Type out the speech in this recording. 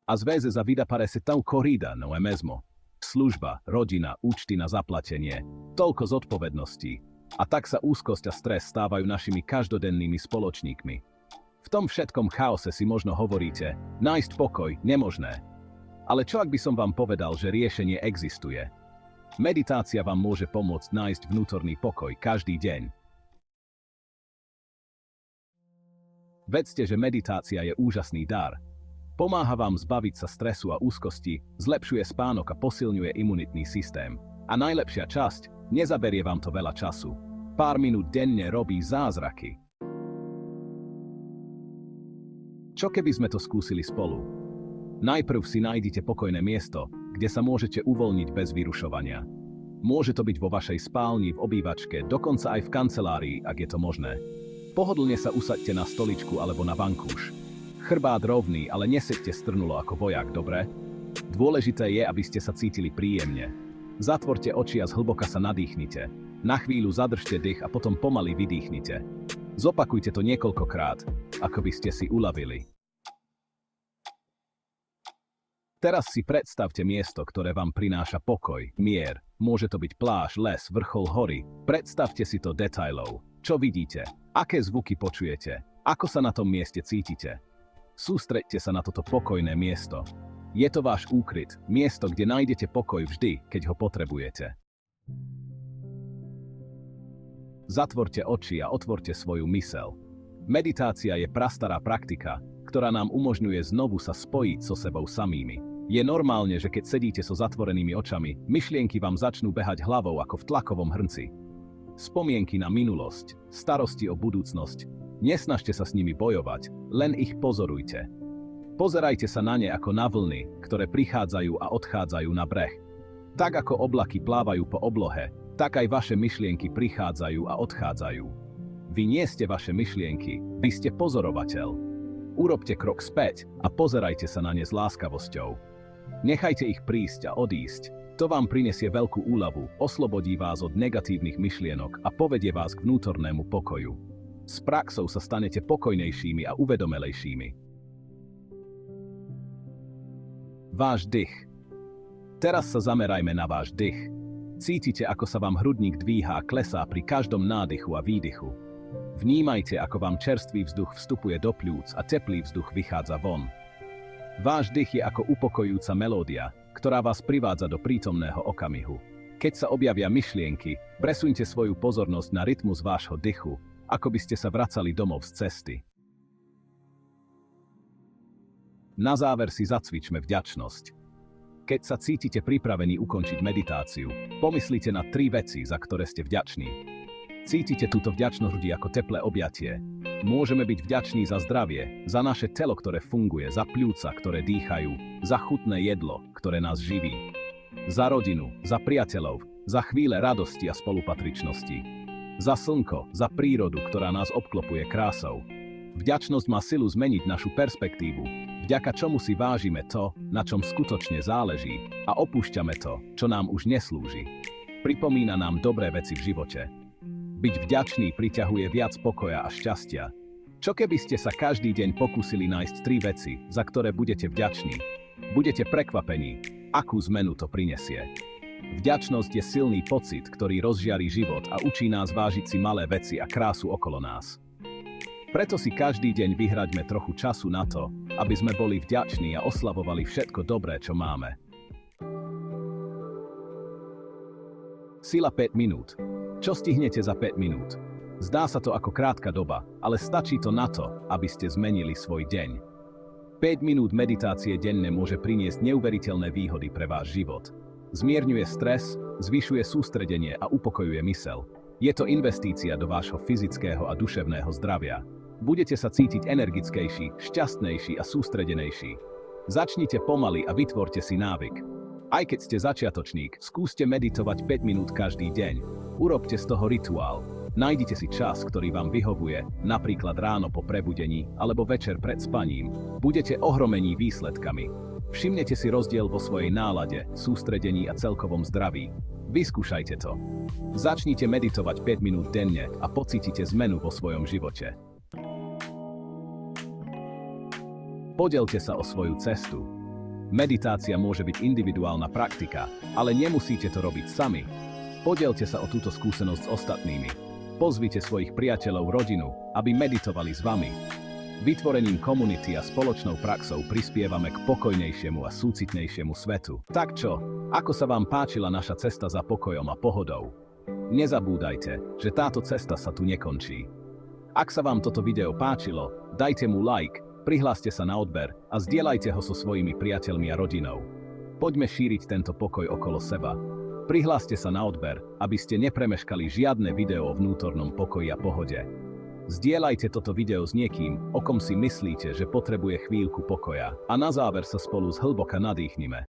Às vezes a vida parece tão corrida, não é mesmo? Služba, rodina, účty na zaplatenie, toľko zodpovedností. A tak sa úzkosť a stres stávajú našimi každodennými spoločníkmi. V tom všetkom chaose si možno hovoríte, nájsť pokoj, nemožné. Ale čo ak by som vám povedal, že riešenie existuje? Meditácia vám môže pomôcť nájsť vnútorný pokoj každý deň. Vedzte, že meditácia je úžasný dar. Pomáha vám zbaviť sa stresu a úzkosti, zlepšuje spánok a posilňuje imunitný systém. A najlepšia časť, nezaberie vám to veľa času. Pár minút denne robí zázraky. Čo keby sme to skúsili spolu? Najprv si nájdite pokojné miesto, kde sa môžete uvoľniť bez vyrušovania. Môže to byť vo vašej spálni, v obývačke, dokonca aj v kancelárii, ak je to možné. Pohodlne sa usaďte na stoličku alebo na vankúš. Chrbát rovný, ale neseďte strnulo ako vojak, dobre? Dôležité je, aby ste sa cítili príjemne. Zatvorte oči a zhlboka sa nadýchnite. Na chvíľu zadržte dých a potom pomaly vydýchnite. Zopakujte to niekoľkokrát, ako by ste si uľavili. Teraz si predstavte miesto, ktoré vám prináša pokoj, mier. Môže to byť pláž, les, vrchol hory. Predstavte si to detailov. Čo vidíte? Aké zvuky počujete? Ako sa na tom mieste cítite? Sústreďte sa na toto pokojné miesto. Je to váš úkryt, miesto, kde nájdete pokoj vždy, keď ho potrebujete. Zatvorte oči a otvorte svoju myseľ. Meditácia je prastará praktika, ktorá nám umožňuje znovu sa spojiť so sebou samými. Je normálne, že keď sedíte so zatvorenými očami, myšlienky vám začnú behať hlavou ako v tlakovom hrnci. Spomienky na minulosť, starosti o budúcnosť. Nesnažte sa s nimi bojovať, len ich pozorujte. Pozerajte sa na ne ako na vlny, ktoré prichádzajú a odchádzajú na breh. Tak ako oblaky plávajú po oblohe, tak aj vaše myšlienky prichádzajú a odchádzajú. Vy nie ste vaše myšlienky, vy ste pozorovateľ. Urobte krok späť a pozerajte sa na ne s láskavosťou. Nechajte ich prísť a odísť. To vám prinesie veľkú úľavu, oslobodí vás od negatívnych myšlienok a povedie vás k vnútornému pokoju. S praxou sa stanete pokojnejšími a uvedomelejšími. Váš dych. Teraz sa zamerajme na váš dych. Cítite, ako sa vám hrudník dvíha a klesá pri každom nádychu a výdychu. Vnímajte, ako vám čerstvý vzduch vstupuje do pľúc a teplý vzduch vychádza von. Váš dych je ako upokojujúca melódia, ktorá vás privádza do prítomného okamihu. Keď sa objavia myšlienky, presuňte svoju pozornosť na rytmus vášho dychu, ako by ste sa vracali domov z cesty. Na záver si zacvičme vďačnosť. Keď sa cítite pripravení ukončiť meditáciu, pomyslite na 3 veci, za ktoré ste vďační. Cítite túto vďačnosť ako teplé objatie. Môžeme byť vďační za zdravie, za naše telo, ktoré funguje, za pľúca, ktoré dýchajú, za chutné jedlo, ktoré nás živí, za rodinu, za priateľov, za chvíle radosti a spolupatričnosti. Za slnko, za prírodu, ktorá nás obklopuje krásou. Vďačnosť má silu zmeniť našu perspektívu, vďaka čomu si vážime to, na čom skutočne záleží, a opúšťame to, čo nám už neslúži. Pripomína nám dobré veci v živote. Byť vďačný priťahuje viac pokoja a šťastia. Čo keby ste sa každý deň pokúsili nájsť 3 veci, za ktoré budete vďační? Budete prekvapení, akú zmenu to prinesie. Vďačnosť je silný pocit, ktorý rozžiarí život a učí nás vážiť si malé veci a krásu okolo nás. Preto si každý deň vyhraďme trochu času na to, aby sme boli vďační a oslavovali všetko dobré, čo máme. Sila 5 minút. Čo stihnete za 5 minút? Zdá sa to ako krátka doba, ale stačí to na to, aby ste zmenili svoj deň. 5 minút meditácie denne môže priniesť neuveriteľné výhody pre váš život. Zmierňuje stres, zvyšuje sústredenie a upokojuje myseľ. Je to investícia do vášho fyzického a duševného zdravia. Budete sa cítiť energickejší, šťastnejší a sústredenejší. Začnite pomaly a vytvorte si návyk. Aj keď ste začiatočník, skúste meditovať 5 minút každý deň. Urobte z toho rituál. Nájdite si čas, ktorý vám vyhovuje, napríklad ráno po prebudení alebo večer pred spaním. Budete ohromení výsledkami. Všimnete si rozdiel vo svojej nálade, sústredení a celkovom zdraví. Vyskúšajte to. Začnite meditovať 5 minút denne a pocítite zmenu vo svojom živote. Podelte sa o svoju cestu. Meditácia môže byť individuálna praktika, ale nemusíte to robiť sami. Podielte sa o túto skúsenosť s ostatnými. Pozvite svojich priateľov, rodinu, aby meditovali s vami. Vytvorením komunity a spoločnou praxou prispievame k pokojnejšiemu a súcitnejšiemu svetu. Tak čo, ako sa vám páčila naša cesta za pokojom a pohodou? Nezabúdajte, že táto cesta sa tu nekončí. Ak sa vám toto video páčilo, dajte mu like, prihláste sa na odber a zdieľajte ho so svojimi priateľmi a rodinou. Poďme šíriť tento pokoj okolo seba. Prihláste sa na odber, aby ste nepremeškali žiadne video o vnútornom pokoji a pohode. Zdieľajte toto video s niekým, o kom si myslíte, že potrebuje chvíľku pokoja. A na záver sa spolu zhlboka nadýchnime.